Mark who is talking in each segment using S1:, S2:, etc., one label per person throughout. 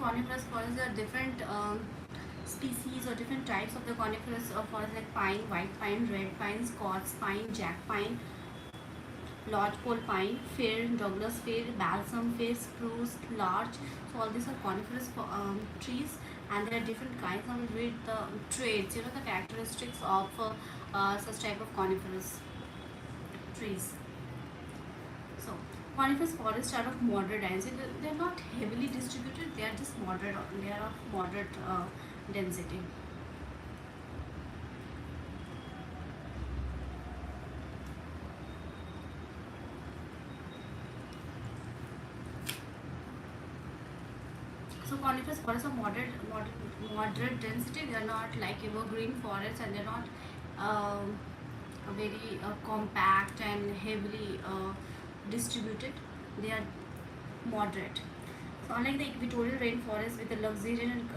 S1: coniferous forests, there are different species or different types of the coniferous forest, like pine, white pine, red pine, Scots pine, jack pine, lodgepole pine, fir, Douglas fir, balsam fir, spruce, larch. So all these are coniferous trees, and there are different kinds of with the traits, the characteristics of such type of coniferous trees. So coniferous forests are of moderate density. They are not heavily distributed. They are just moderate. They are of moderate density. So coniferous forests are moderate density. They are not like evergreen forests, and they are not very compact and heavily distributed. They are moderate. So unlike the equatorial rainforest with the luxuriant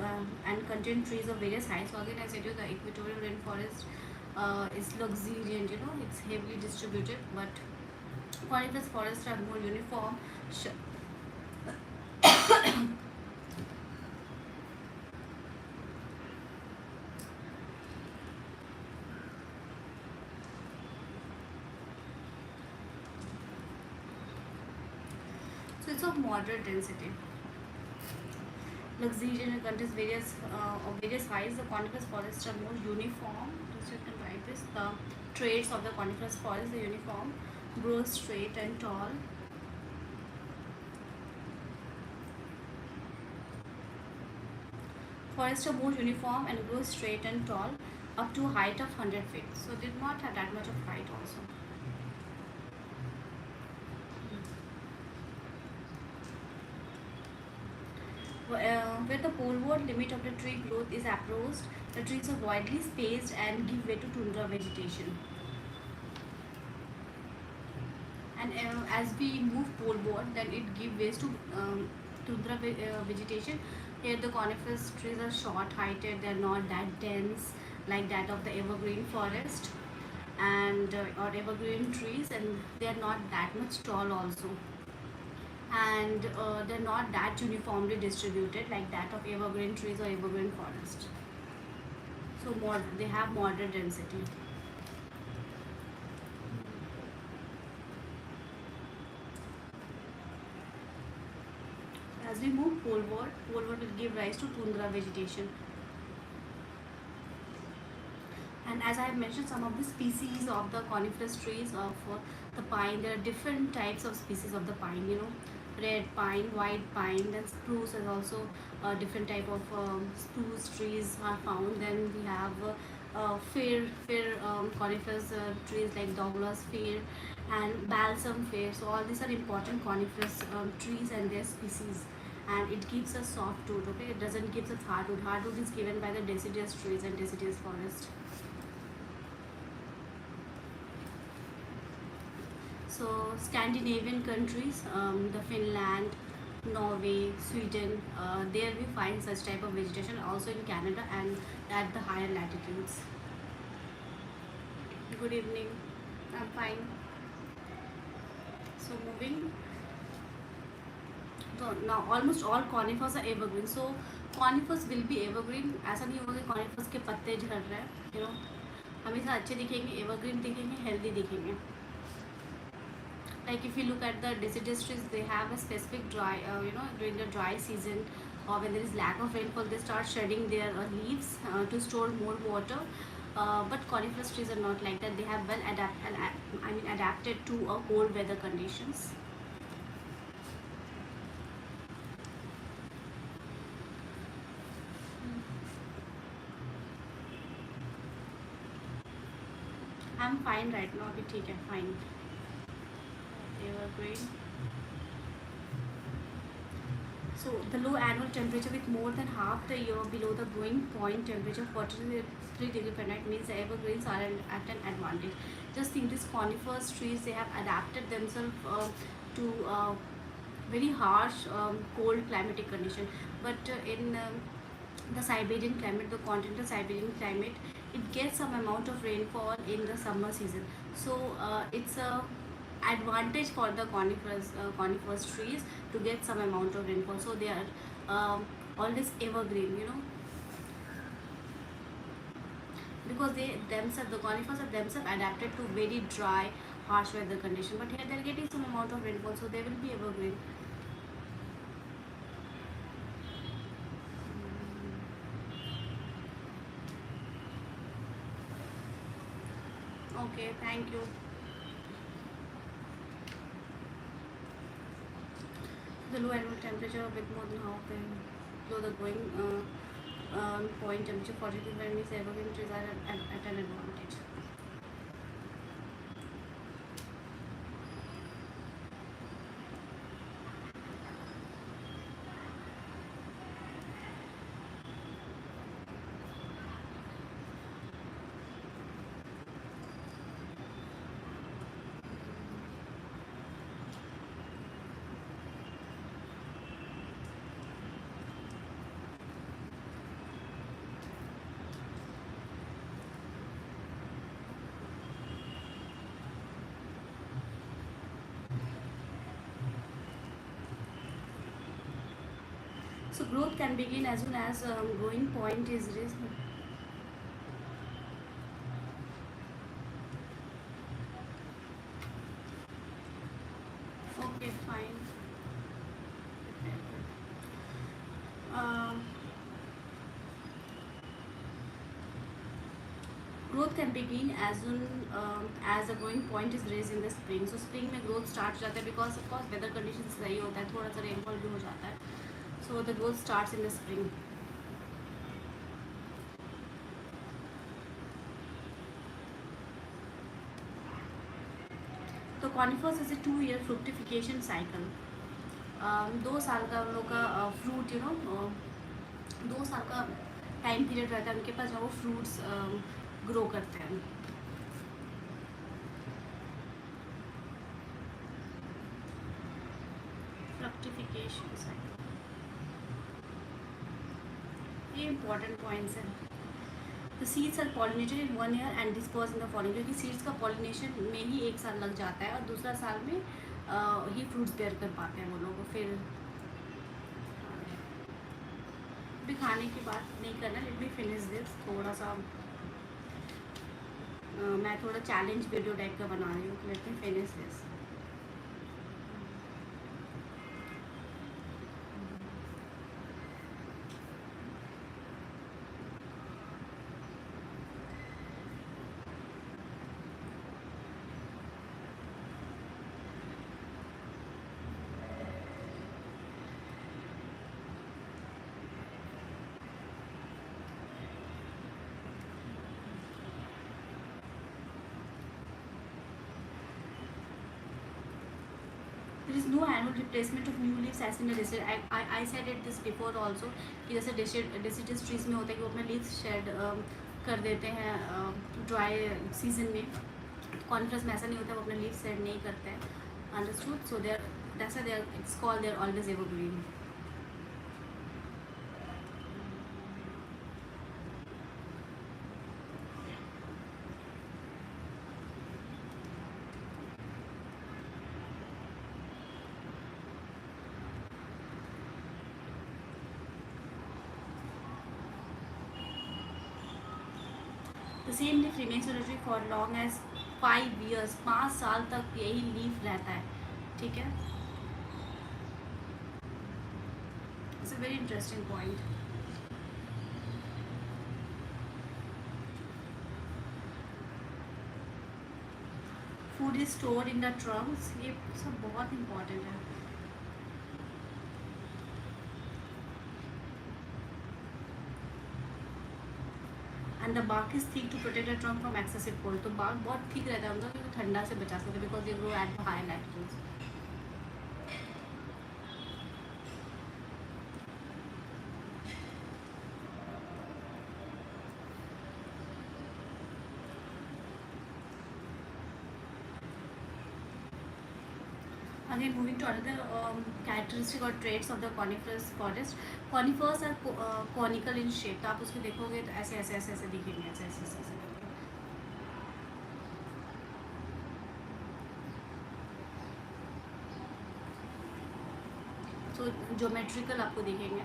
S1: and contained trees of various heights, so again I said you the equatorial rainforest is luxuriant, it's heavily distributed, but coniferous forests are more uniform. So it's of moderate density. Luxuriant contains various heights. The coniferous forests are more uniform. So you can write this. The traits of the coniferous forest are uniform, grow straight and tall. Forests are more uniform and grow straight and tall up to a height of 100 feet. So they do not have that much of height also. Where the poleward limit of the tree growth is approached, the trees are widely spaced and give way to tundra vegetation. And as we move poleward, then it gives way to tundra vegetation. Here the coniferous trees are short heighted, they are not that dense like that of the evergreen forest and or evergreen trees, and they are not that much tall also, and they're not that uniformly distributed like that of evergreen trees or evergreen forest. So they have moderate density. As we move poleward will give rise to tundra vegetation. And as I have mentioned, some of the species of the coniferous trees of the pine, there are different types of species of the pine, red pine, white pine, then spruce is also a different type of spruce trees are found. Then we have fir coniferous trees like Douglas fir and balsam fir. So all these are important coniferous trees and their species. And it gives us softwood, okay? It doesn't give us hardwood. Hardwood is given by the deciduous trees and deciduous forest. So Scandinavian countries, the Finland, Norway, Sweden, there we find such type of vegetation. Also in Canada and at the higher latitudes. Good evening. I'm fine. So moving. So now almost all conifers are evergreen. So conifers will be evergreen. ऐसा नहीं होगा कि conifers के पत्ते झड़ रहे हैं. हमेशा अच्छे दिखेंगे, evergreen दिखेंगे, healthy दिखेंगे. Like if you look at the deciduous trees, they have a specific dry, during the dry season or when there is lack of rainfall, they start shedding their leaves to store more water. But coniferous trees are not like that. They have well adapted to cold weather conditions. I'm fine right now. अभी ठीक है, fine. Evergreen. So the low annual temperature with more than half the year below the growing point temperature 43 degree Fahrenheit means the evergreens are at an advantage. Just think these coniferous trees, they have adapted themselves to very harsh cold climatic condition. But in the Siberian climate, the continental Siberian climate, it gets some amount of rainfall in the summer season. So it's a advantage for the coniferous trees to get some amount of rainfall. So they are always evergreen, you know, because they themselves, the conifers are themselves adapted to very dry, harsh weather condition. But here they're getting some amount of rainfall, so they will be evergreen. Okay, thank you. The low annual temperature a bit more than half below the going point temperature 42 means evergreen trees are at an advantage. So growth can begin as soon as growing point is reached. Okay, fine. Um, growth can begin as soon as the growing point is raised in the spring. So spring में growth start हो जाता है because of course weather conditions सही होता है, थोड़ा सा rainfall भी हो जाता है. So the growth starts in the spring. तो conifers is a 2 year fructification cycle. 2 साल का उन लोग का फ्रूट, यू नो, 2 साल का टाइम पीरियड रहता है उनके पास जब वो फ्रूट्स ग्रो करते हैं. फ्रूक्टिफिकेशन साइकिल, ये इंपॉर्टेंट पॉइंट्स हैं. The seeds are pollinated in 1 year and dispersed in the following. क्योंकि सीड्स का पॉलिनेशन में ही 1 साल लग जाता है और दूसरा साल में ही फ्रूट्स बेयर कर पाते हैं वो लोग. फिर भी खाने की बात नहीं करना. Let me finish this. थोड़ा सा मैं थोड़ा चैलेंज वीडियो टाइप का बना रही हूँ. Let me finish this. There is no annual replacement of new leaves as in a deciduous. I said it this before also कि जैसे deciduous trees में होता है कि वो अपना leaves shed कर देते हैं ड्राई सीजन में. कॉनिफरस में ऐसा नहीं होता, वो अपना leaves shed नहीं करते हैं. Understood? So they are, that's why they are, it's called, they are always evergreen. The same leaf remains on a tree for long as 5 years. 5 साल तक यही लीफ रहता है. ठीक है. It's a very interesting point. Food is stored in the trunks. ये सब बहुत important है. And the bark is thick to protect the trunk from excessive cold. तो bark बहुत thick रहता है उनका क्योंकि ठंडा से बचा सकते हैं because they grow at high latitudes. Again, moving to another characteristic or traits of the coniferous forest. Conifers are conical in shape. तो आप उसको देखोगे तो ऐसे ऐसे ऐसे ऐसे दिखेंगे, ऐसे ऐसे ऐसे ऐसे. तो ज्योमेट्रिकल आपको दिखेंगे.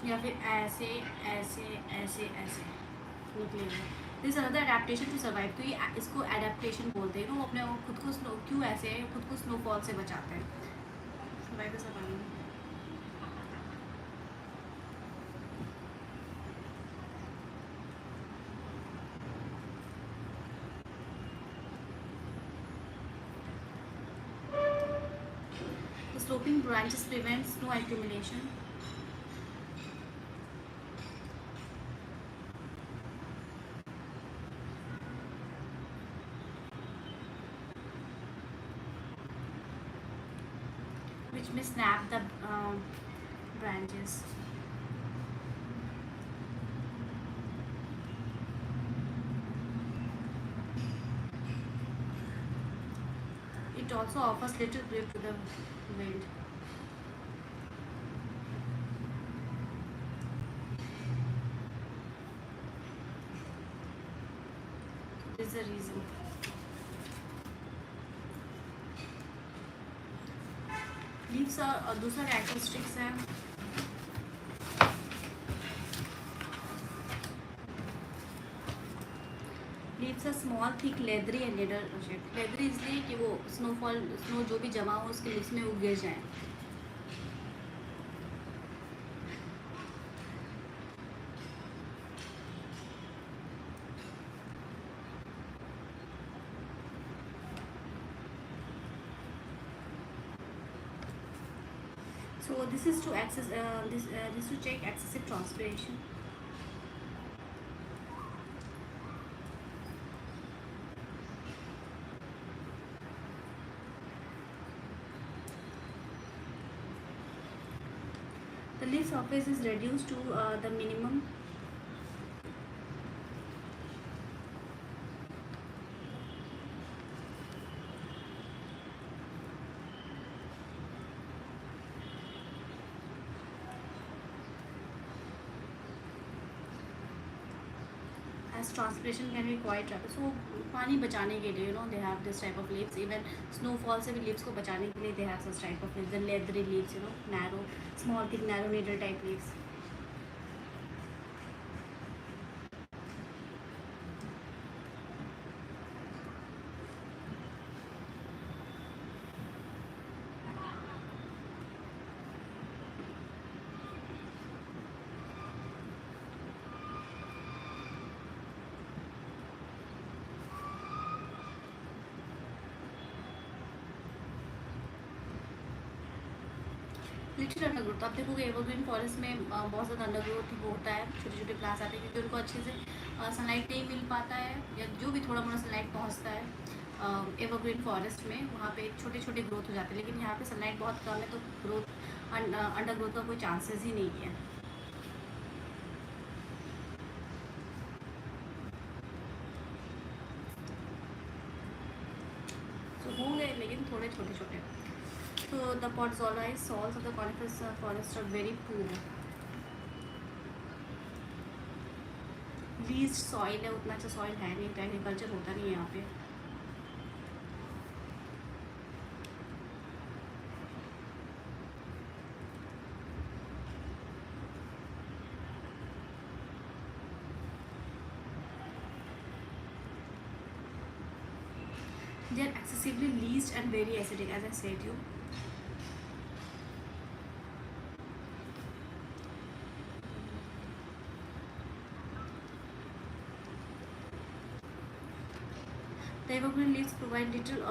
S1: या फिर ऐसे ऐसे ऐसे ऐसे निकलेगा। This another adaptation to survive. तो ये इसको एडेप्टेशन बोलते हैं। वो अपने खुद को स्नो क्यों ऐसे खुद को स्नोफॉल से बचाते हैं। Survive survive. The sloping branches prevent snow accumulation. Which may snap the branches. It also offers little grip to the wind. This is the reason. Leaves are दूसरा characteristics है. Leaves are small, thick, leathery and leather shaped. Leathery इसलिए कि वो snow जो भी जमा हो उसके लीव्स में वो गिर जाए. So this is to access this to check excessive transpiration. The leaf surface is reduced to the minimum. As transpiration can be quite rapid. So पानी बचाने के लिए they have this type of leaves. Even snowfall से भी leaves को बचाने के लिए they have such type of leaves. The leathery leaves, narrow, small, thick, narrow needle type leaves. Little undergrowth आप देखोगे एवरग्रीन फॉरेस्ट में बहुत ज़्यादा अंडरग्रोथ होता है. छोटे छोटे प्लांट्स आते हैं क्योंकि उनको अच्छे से सनलाइट नहीं मिल पाता है या जो भी थोड़ा मोड़ा सनलाइट पहुंचता है एवरग्रीन फॉरेस्ट में वहाँ पे छोटे छोटे ग्रोथ हो जाते हैं. लेकिन यहाँ पे सनलाइट बहुत कम है तो ग्रोथ अंडरग्रोथ का कोई चांसेस ही नहीं है. तो होंगे लेकिन थोड़े छोटे छोटे. So the podzolized soils of the coniferous forest are very poor. Least soil है, उतना अच्छा सॉइल है नहीं, एग्रीकल्चर होता नहीं है यहाँ पे. They are excessively least and very acidic, as I said you. The evergreen leaves provide little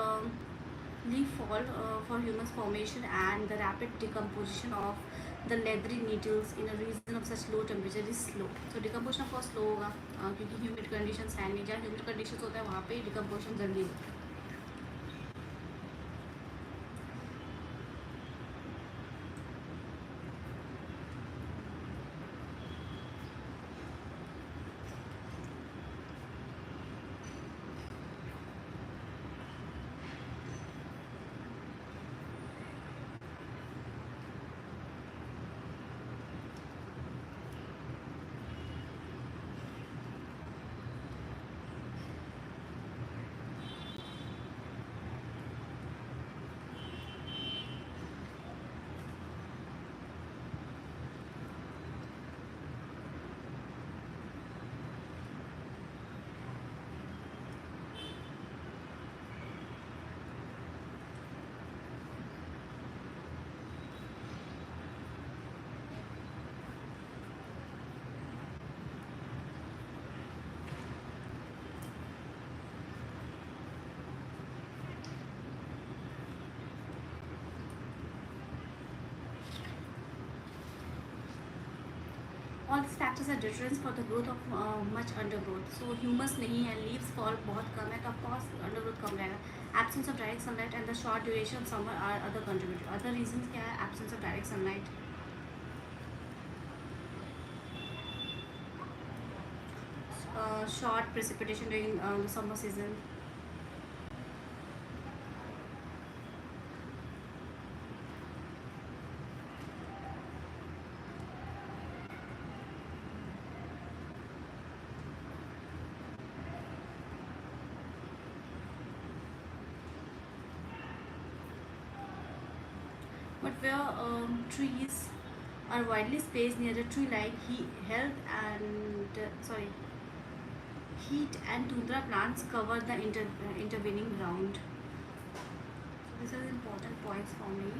S1: leaf fall for humus formation and the rapid decomposition of the leathery needles in a region of such low temperature is slow. So decomposition of course slow होगा क्योंकि humid conditions है नहीं. जहाँ humid conditions होता है वहाँ पे decomposition जल्दी होता है. all these factors are deterrents for the growth of much undergrowth. So humus नहीं है, leaves fall बहुत कम है, तो of course undergrowth कम रहेगा. Absence of direct sunlight and the short duration of summer are other contributors. Other reasons क्या है? Absence of direct sunlight, short precipitation during the summer season. But where trees are widely spaced near the tree line, heat and tundra plants cover the intervening ground. So these are the important points for me.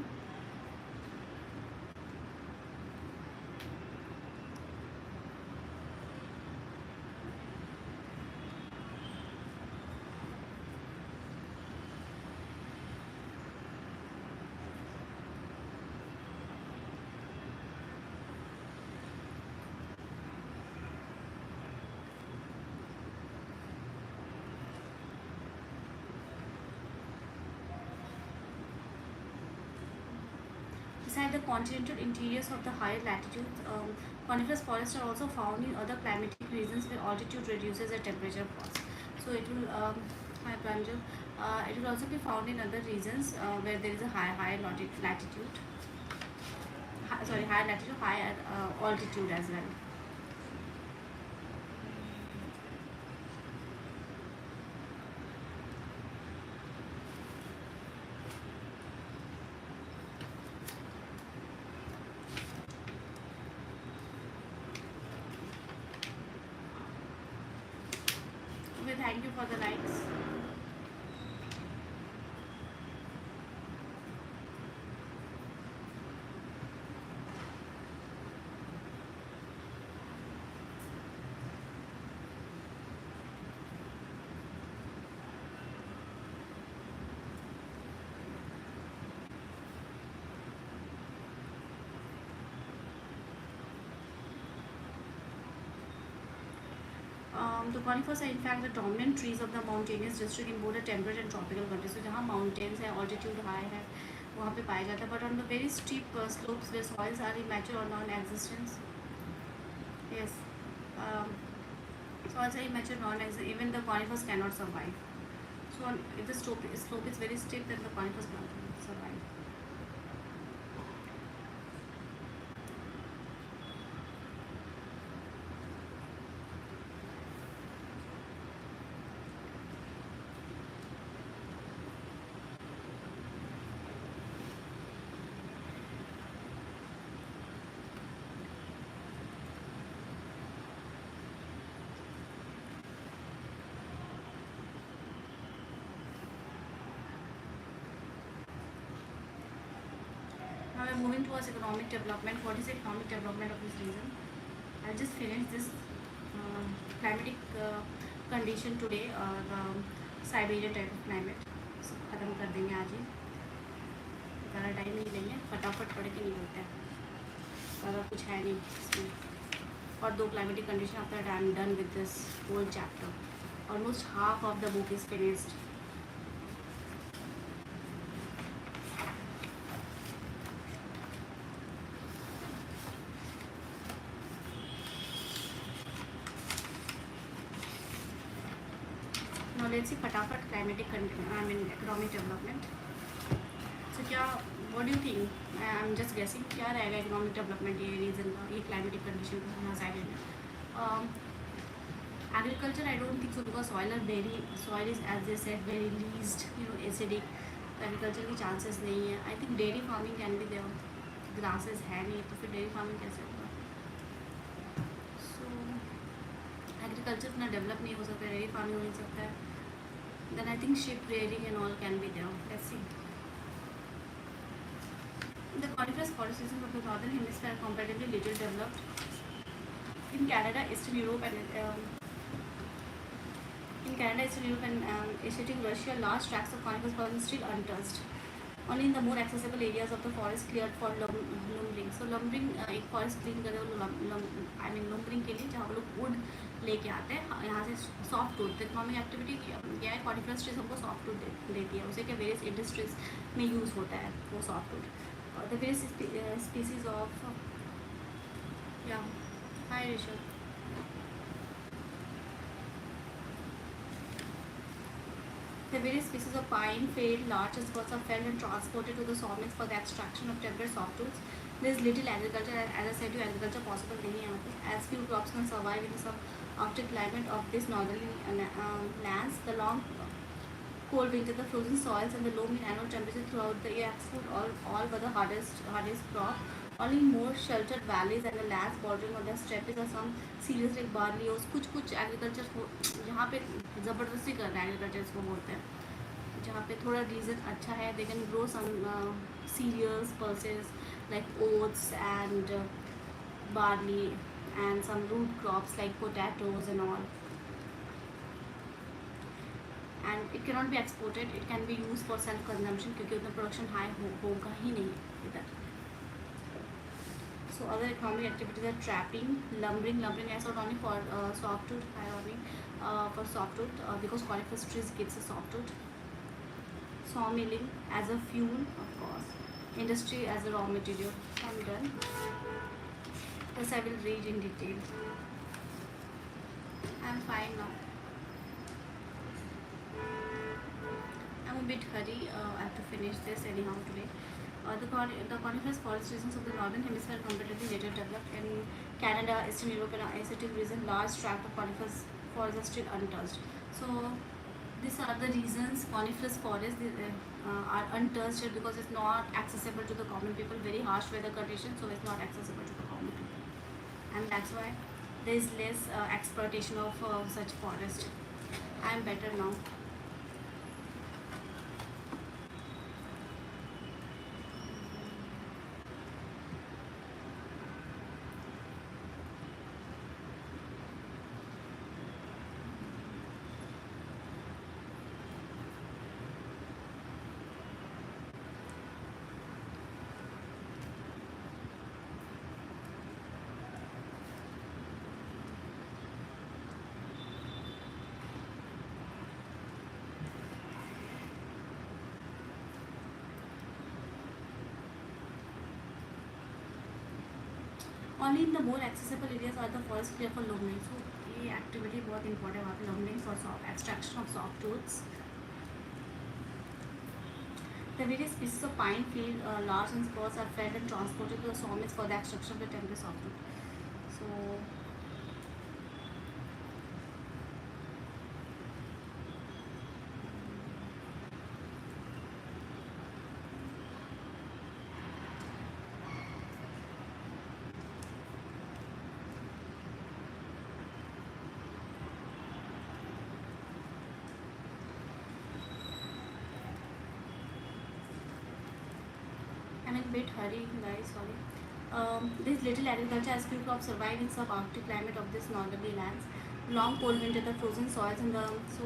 S1: Beside the continental interiors of the higher latitudes, coniferous forests are also found in other climatic regions where altitude reduces the temperature falls. So it will, hi Pranjal, it will also be found in other regions where there is a higher latitude, higher altitude as well. Okay, thank you for the likes. The conifers are in fact the dominant trees of the mountainous district in both the temperate and tropical countries. So जहाँ mountains है, altitude high है, वहाँ पे पाया जाता है. But on the very steep slopes where soils are immature or non-existent, yes, soils are immature, non-existent, even the conifers cannot survive. So if the slope is very steep, then the conifers cannot survive. Now we are moving towards economic development. What is economic development of this region? I'll just finish this climatic condition today, the Siberian type of climate. So खत्म कर देंगे आज ही, ज़्यादा time नहीं लेंगे, फटाफट पढ़ के निकलते हैं, ज़्यादा कुछ है नहीं इसमें. और 2 climatic condition after that I am done with this whole chapter. Almost half of the book is finished. Now let's see फटाफट climatic economic development. So क्या, what do you think? I'm just guessing क्या रहेगा economic development ये reason का, ये climatic condition का यहाँ side में. Agriculture I don't think so because soil is as they said very least, acidic. Agriculture की chances नहीं है. I think dairy farming can be there. Grasses है नहीं तो फिर dairy farming कैसे होगा? So agriculture इतना develop नहीं हो सकता, dairy farming हो नहीं सकता है. Then I think ship rearing and all can be there. Let's see. The coniferous forest systems of the northern hemisphere are comparatively little developed. In Canada, Eastern Europe and Asiatic Russia, large tracts of conifers forest are still untouched. Only in the more accessible areas of the forest cleared for lumbering. So lumbering एक forest clean करते हैं I mean lumbering के लिए जहाँ वो लोग wood लेके आते हैं यहाँ से soft wood. तो economic activity क्या है, coniferous trees हमको soft wood देती है, उसे क्या various industries में use होता है वो soft wood. The various species of yeah. Hi Rishabh. The various species of pine, fir, larch, and spruce are felled and transported to the sawmills for the extraction of tempered softwoods. There is little agriculture, as I said, agriculture possible नहीं है यहाँ पे, as few crops can survive in some Arctic climate of this northerly lands. The long cold winter, the frozen soils, and the low mean annual temperature throughout the year exclude all but the hardest crop. Only more sheltered valleys and the lands bordering on the steppes are some serious like barley oats. कुछ agriculture को जहाँ पे ज़बरदस्ती कर रहे हैं agriculture इसको बोलते हैं, जहाँ पे थोड़ा रीजन अच्छा है, they can grow some cereals, pulses like oats and barley and some root crops like potatoes and all. And it cannot be exported, it can be used for self consumption क्योंकि उतना production high होगा ही नहीं इधर. So other economic activities are trapping, lumbering is not only for softwood, for softwood because coniferous trees gives a softwood. Sawmilling as a fuel, of course. Industry as a raw material. I'm done. Thus I will read in detail. I'm fine now. I'm a bit hurry. I have to finish this anyhow today. The coniferous forest regions of the northern hemisphere are comparatively later developed. In Canada, Eastern Europe, and Asiatic region, large tract of coniferous forests are still untouched. So these are the reasons coniferous forests are untouched because it's not accessible to the common people. Very harsh weather conditions, so it's not accessible to the common people, and that's why there is less exploitation of such forest. I am better now. Only in the more accessible areas are the forests clear for lumbering. So ये activity बहुत important है वहाँ पे, lumbering for extraction of softwoods. The various species of pine, field, larch and spruce are felled and transported to the sawmills for the extraction of the temporary softwood. So I'm in a bit hurry, guys. Sorry. This little agriculture as few crops survive in subarctic climate of this northerly lands. Long cold winter, the frozen soils and the so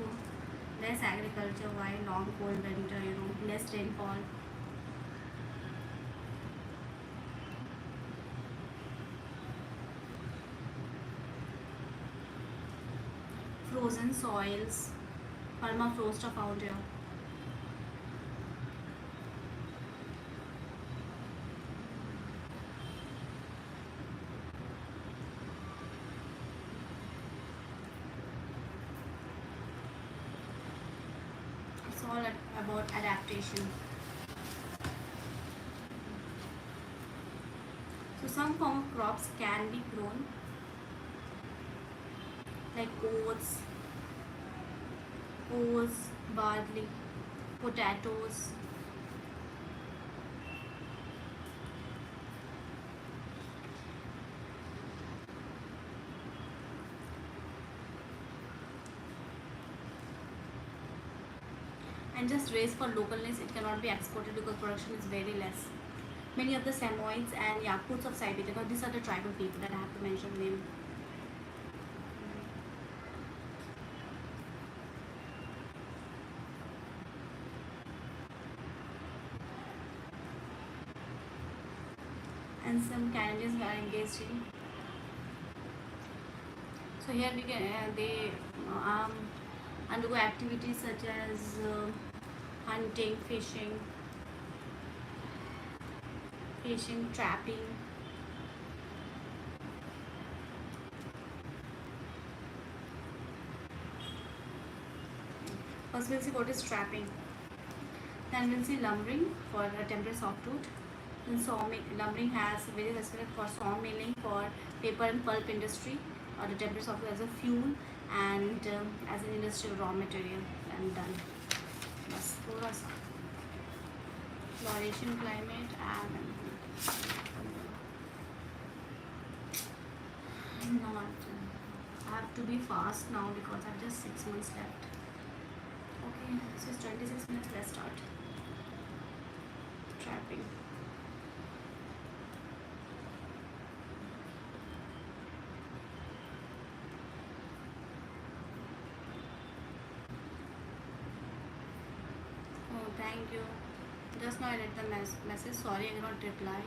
S1: less agriculture. Why long cold winter? Less rainfall. Frozen soils, permafrost are found here. It's all about adaptation. So some form of crops can be grown like oats, barley, potatoes. And just raised for local needs, it cannot be exported because production is very less. Many of the Samoyeds and Yakuts of Siberia, these are the tribal people that I have to mention name. and some Canadians are engaged in. So here we can they undergo activities such as hunting, fishing, trapping. First we'll see what is trapping. Then we'll see lumbering for temporary softwood. Then lumbering has various aspects for sawmilling, for paper and pulp industry, or the temporary softwood as a fuel and as an industrial raw material. And done. बस थोड़ा सा floration climate and not. I have to be fast now because I have just 6 months left. Okay, so it's 26 minutes. Let's start. Trapping. Oh, thank you. Just now I read the message. Sorry, I cannot reply.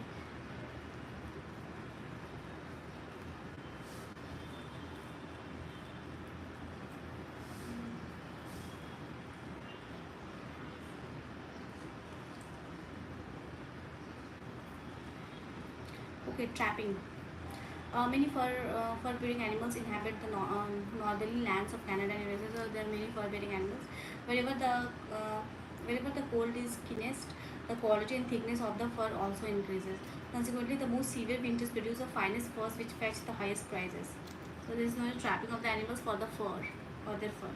S1: Okay, trapping. Many fur-bearing animals inhabit the northerly lands of Canada and USA. So there are many fur-bearing animals. Wherever the wherever the cold is keenest, the quality and thickness of the fur also increases. Consequently, the most severe winters produce the finest furs, which fetch the highest prices. So there is no trapping of the animals for the fur, for their fur.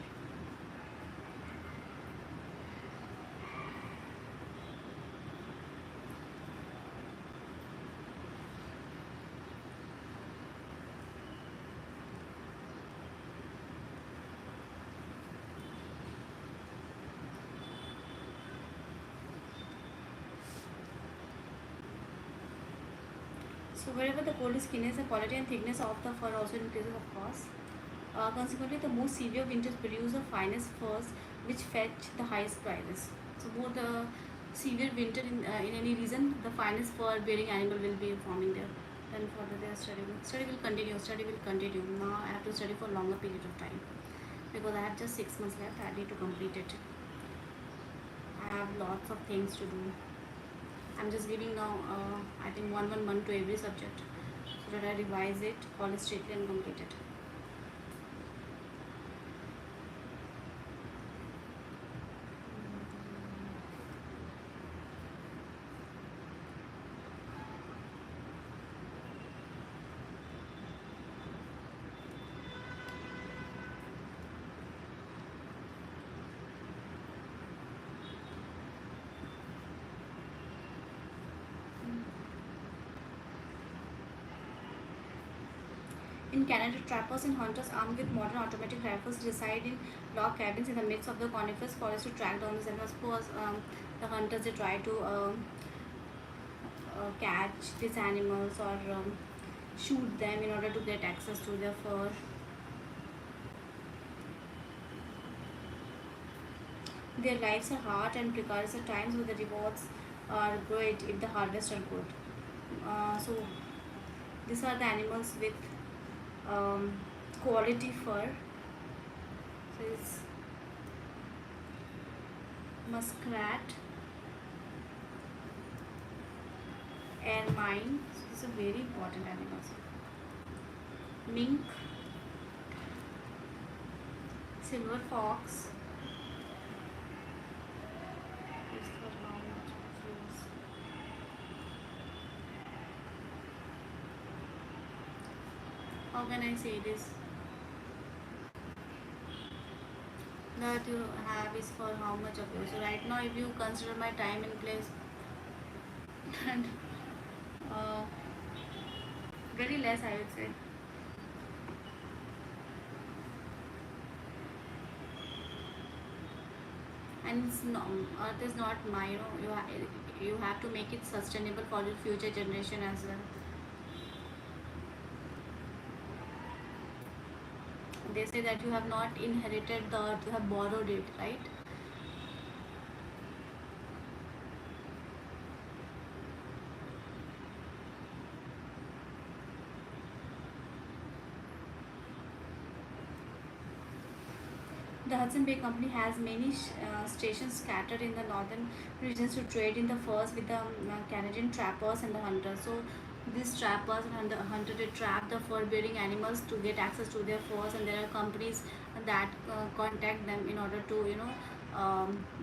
S1: So wherever the cold is keenest, the quality and thickness of the fur also increases, of course. Consequently, the most severe winters produce the finest furs, which fetch the highest prices. So more the severe winter in any region, the finest fur-bearing animal will be forming there. Then further their study will continue. Study will continue. Now I have to study for a longer period of time because I have just 6 months left. I need to complete it. I have lots of things to do. I'm just giving now I think one month to every subject so that I revise it holistically and complete it. In Canada, trappers and hunters armed with modern automatic rifles reside in log cabins in the midst of the coniferous forest to track down the animals. Suppose the hunters they try to catch these animals or shoot them in order to get access to their fur. Their lives are hard and precarious at times, but the rewards are great if the harvests are good. So these are the animals with quality fur. So it's muskrat, ermine. So these are very important animals. Mink, silver fox. How can I say this? That you have is for how much of you. So right now, if you consider my time and place, and very less, I would say. And it's no, Earth is not mine. You have to make it sustainable for your future generation as well. They say that you have not inherited the earth, you have borrowed it, right? The Hudson Bay Company has many stations scattered in the northern regions to trade in the furs with the Canadian trappers and the hunters. So these trappers and the hunter, they trap the fur-bearing animals to get access to their furs, and there are companies that contact them in order to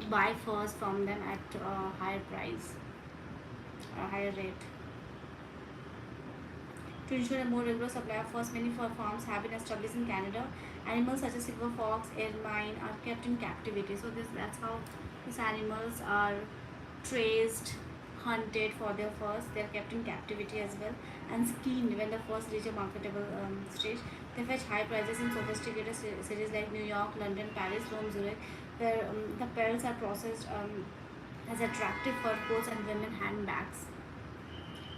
S1: buy furs from them at higher price, a higher rate. To ensure a more regular supply of furs, many fur farms have been established in Canada. Animals such as silver fox, ermine are kept in captivity. So that's how these animals are traced, hunted for their furs. They are kept in captivity as well and skinned when the furs reach a marketable stage. They fetch high prices in sophisticated cities like New York, London, Paris, Rome, Zurich, where the pelts are processed as attractive fur coats and women handbags.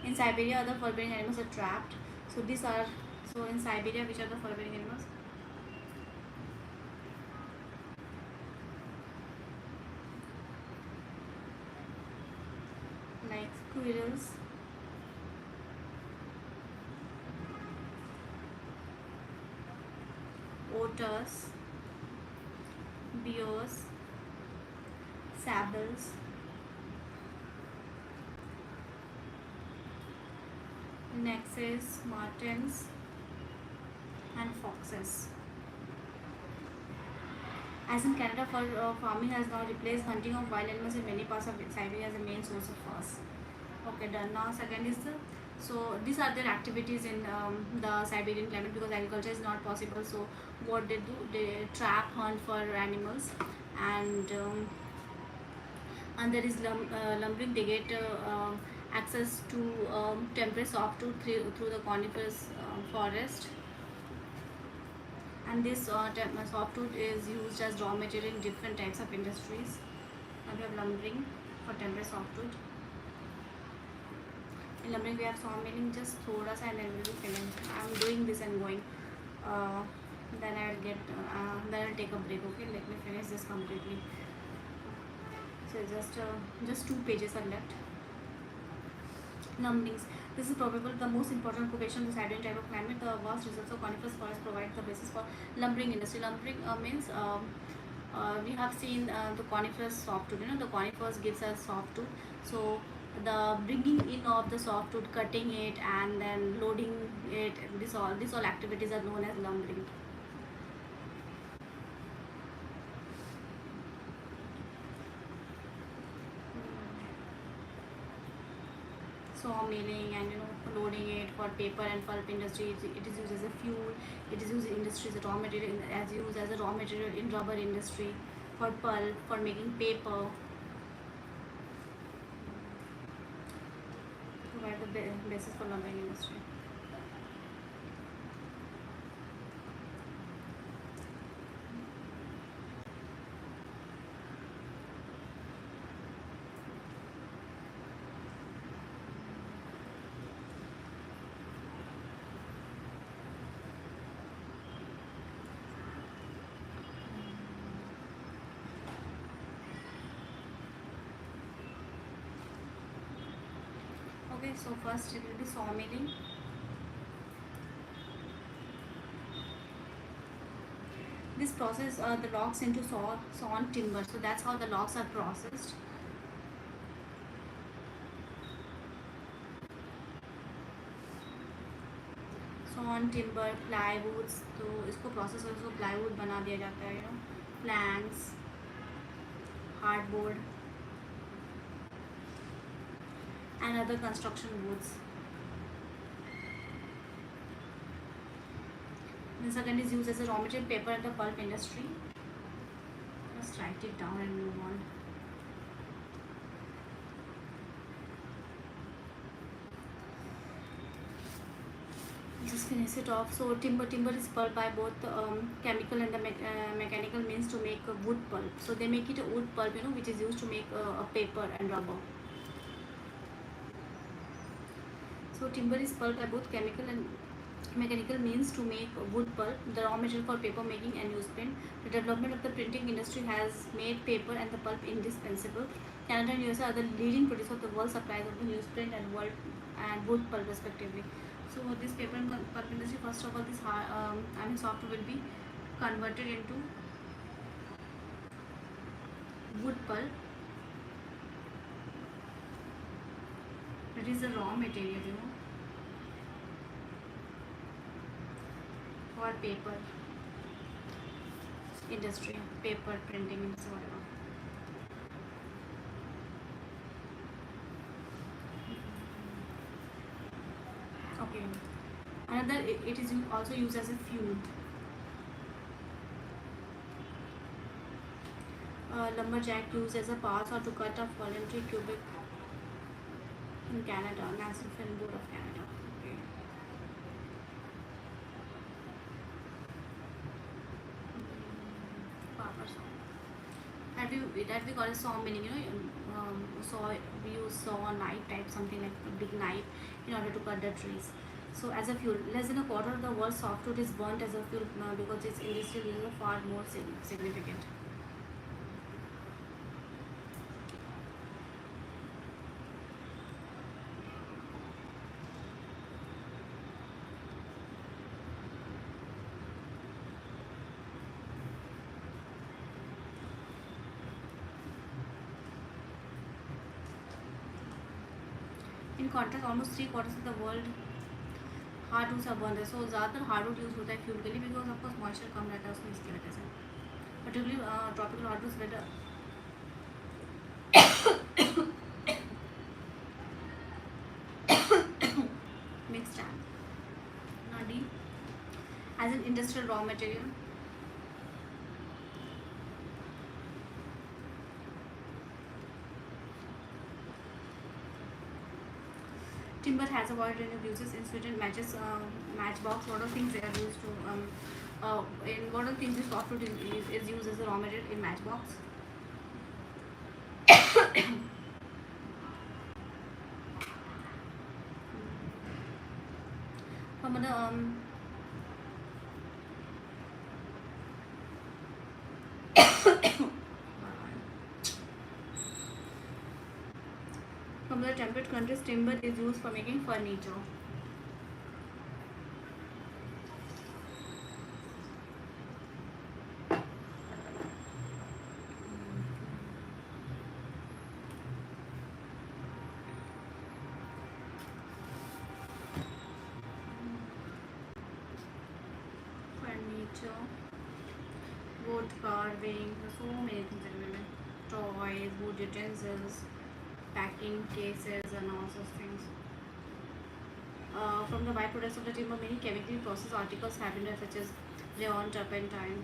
S1: In Siberia, other fur-bearing animals are trapped. So these are, so in Siberia, which are the fur-bearing animals? Like squirrels, otters, bears, sables, lynxes, martens, and foxes. As in Canada, farming has now replaced hunting of wild animals in many parts of Siberia as a main source of furs. Okay, done. Now second is the, so these are their activities in the Siberian climate, because agriculture is not possible. So what they do, they trap, hunt for animals, and there is lumbering. They get access to temperate softwood through the coniferous forest, and this softwood is used as raw material in different types of industries. Now we have lumbering for temperate softwood. In lumbering we have sawmilling. Just thoda sa and then we'll be finished. I'm doing this and going. Uh, then I'll take a break. Okay, let me finish this completely. So just 2 pages are left. Lumberings. This is probably the most important occupation in the Siberian type of climate. The vast reserves of coniferous forests provide the basis for lumbering industry. Lumbering means we have seen the coniferous softwood. The conifers gives us softwood. So the bringing in of the softwood, cutting it, and then loading it. These all activities are known as lumbering. Sawmilling and loading it for paper and pulp industry. It is used as a fuel. It is used in industries as raw material, as used as a raw material in rubber industry, for pulp, for making paper. Provide the basis for lumbering industry. Okay, so first it will be sawmilling. This process the logs into sawn timber. So that's how the logs are processed. sawn timber, plywood. तो इसको process और इसको plywood बना दिया जाता है. Planks, hardboard, and other construction woods. The second is used as a raw material paper in the pulp industry. Just write it down and move on. Just finish it off. So timber is pulp by both chemical and the mechanical means to make wood pulp. So they make it a wood pulp, which is used to make a paper and rubber. So timber is pulp by both chemical and mechanical means to make wood pulp, the raw material for paper making and newsprint. The development of the printing industry has made paper and the pulp indispensable. Canada and USA are the leading producers of the world supplies of the newsprint and wood pulp respectively. So this paper and pulp industry, first of all, this software will be converted into wood pulp. It is a raw material, for paper industry, paper printing and so whatever. Okay. Another, it is also used as a fuel. Lumberjack used as a pass or to cut a voluntary cubic in Canada, National Film Board of Canada. Okay. Power saw. That we call a saw, meaning saw, we use saw, knife type, something like a big knife in order to cut the trees. So as a fuel, less than a quarter of the world's softwood is burnt as a fuel because its industrial use is far more significant. In contrast, almost 3/4 of the world हार्डवुड्स अब बंद है. सो ज़्यादातर hardwood use होता है fuel के लिए because of course moisture कम रहता है उसमें, इसकी वजह से. Particularly tropical hardwoods better mixed sand. Now D, as an industrial raw material. Timber has a wide range of uses. In Sweden, matchbox, lot of things they are used to. In lot of things, this softwood is used as a raw material in matchbox. From the from the temperate countries, timber is used for making furniture. Wood carving, so many things available. Toys, wood utensils, packing cases, and all such things. From the byproducts of the timber, many chemically processed articles have been such as rayon, turpentine.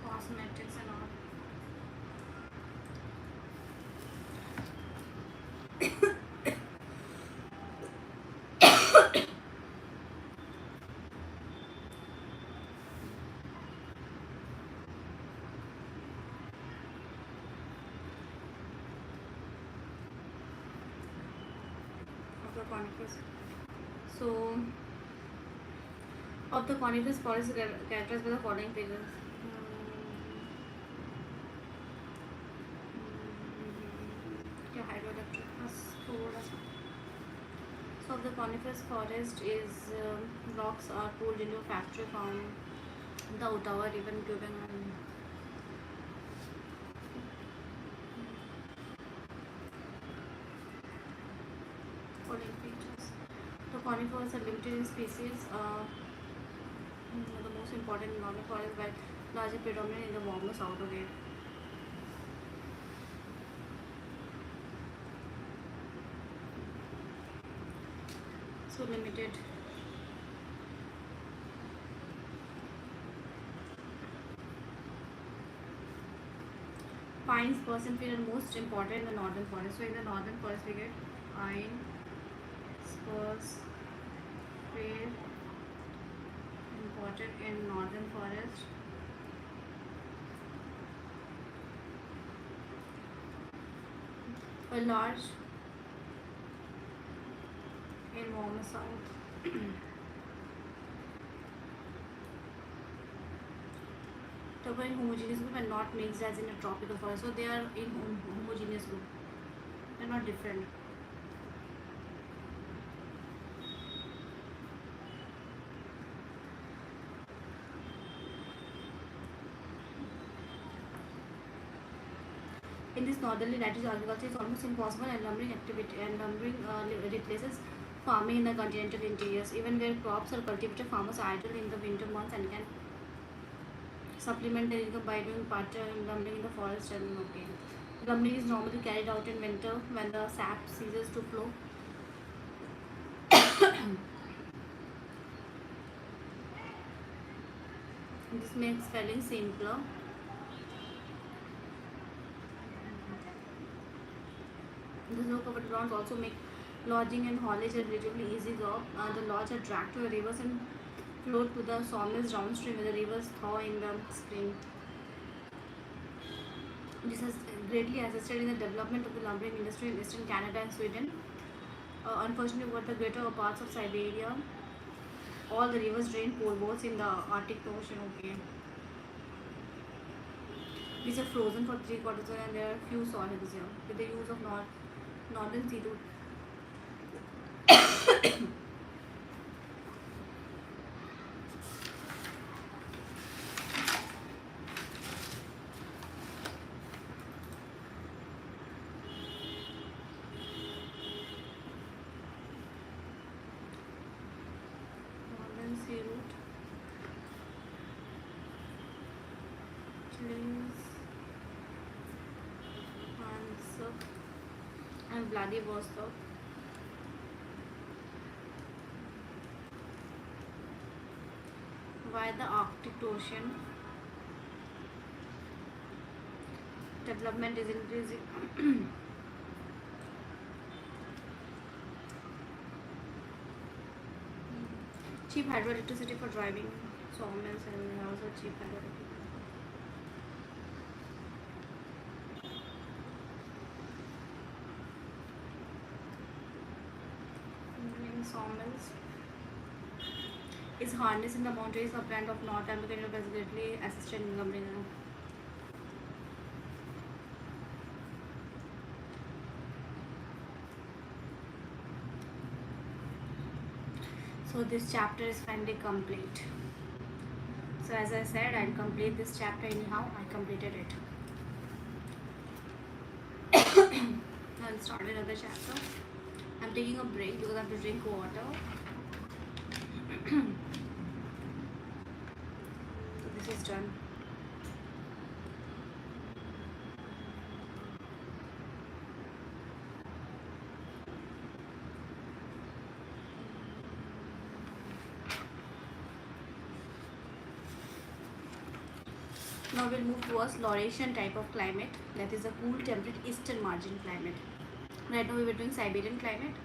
S1: Cosmetics and all. Of the conifers. So, of the coniferous forest characterized by the following figures. So the coniferous forest is logs are pulled into a factory from the Ottawa River in Quebec. Following features. The conifers are limited in species. The most important in northern forest, but largely predominant in the warmer south of it. So limited. Pines, persimmon are most important in the northern forest. So in the northern forest we get pine, spruce, fir, important in northern forest. A large in warmer south. Turbo in homogeneous group and not mixed as in a tropical forest. So they are in homogeneous group. They're not different. In this northerly latitude, agriculture is almost impossible, and lumbering replaces farming in the continental interiors. Even where crops are cultivated, farmers are idle in the winter months and can supplement their income by doing part-time lumbering in the forest. And okay, lumbering is normally carried out in winter when the sap ceases to flow. This makes felling simpler. The snow-covered grounds also make lodging and haulage a relatively easy job. The logs are dragged to the rivers and flowed to the sawmills downstream where the rivers thaw in the spring. This has greatly assisted in the development of the lumbering industry in eastern Canada and Sweden. Unfortunately, for the greater parts of Siberia, all the rivers drain pole boats in the Arctic Ocean. Okay. These are frozen for 3/4 and there are few solids here. With the use of northern sea route. Northern sea route. And Vladivostok. Via the Arctic Ocean. Development is increasing. Cheap hydroelectricity for driving sawmills and also cheap hydroelectricity. Sawmills is harnessed in the mountains upland of North America and has greatly assisted in lumbering. So this chapter is finally complete. So as I said, I'll complete this chapter anyhow. I completed it. I'll start another chapter. I'm taking a break because I have to drink water. So this is done. Now we'll move towards Laurentian type of climate, that is a cool temperate eastern margin climate. Right now we were doing Siberian climate,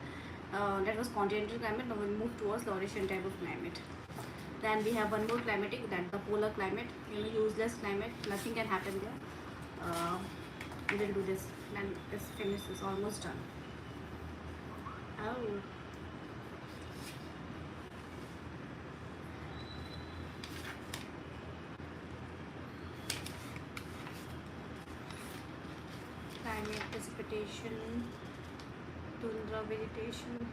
S1: that was continental climate. Now we'll move towards Laurentian type of climate. Then we have one more climatic, that the polar climate, useless climate, nothing can happen there. We will do this and let's finish this, almost done. Oh. Climate, precipitation, tundra vegetation.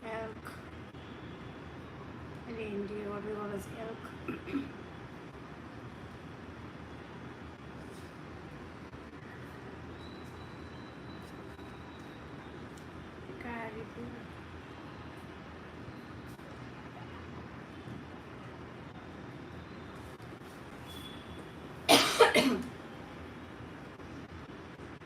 S1: Elk, reindeer, what we call as elk. Caribou.